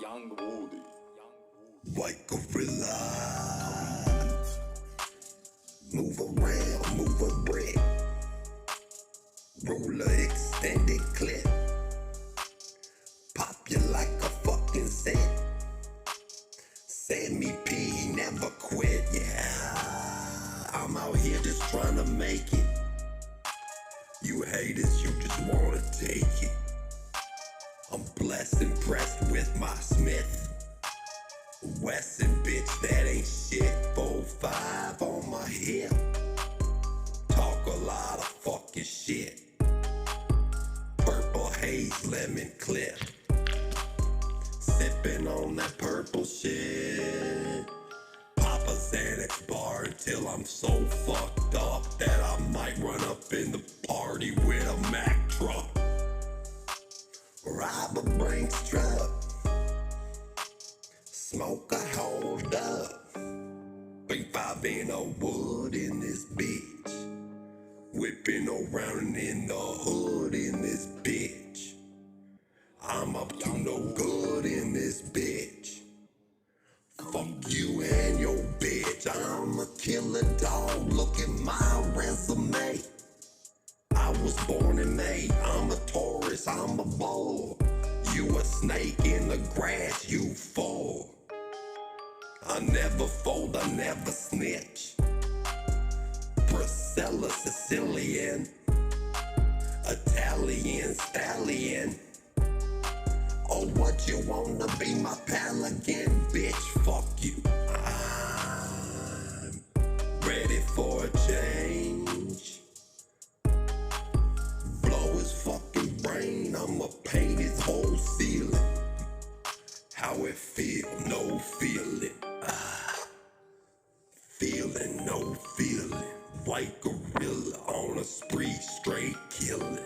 Young Woody. White Guerilla. Move around, move a brick. Roller extended clip. Pop you like a fucking set. Sammy P never quit, yeah. I'm out here just trying to make it. You haters, you just wanna take it. I'm blessed, impressed with my Smith. Wesson, bitch, that ain't shit. 4-5 on my hip. Talk a lot of fucking shit. Purple haze, lemon clip. Sipping on that purple shit. Pop a Xanax bar until I'm so fucked up that I might run up in the party with a Mack truck. Rob a Brinks truck. Smoke a hold up. Big 5 in a wood in this bitch. Whipping around in the hood in this bitch. I'm up to no good in this bitch. Fuck you and your bitch. I'm a killer dog. Look at my resume. I was born in May. I'm a Taurus. I'm a bull. You a snake in the grass. You fall. I never fold. I never snitch. Priscilla, Sicilian, Italian, stallion. Oh, what you wanna be my pal again, bitch? Fuck you. I'm ready for a change. Blow his fucking brain. I'ma paint his whole ceiling. How it feel? No feeling. Feeling, no feeling. White Guerilla on a spree, straight killing.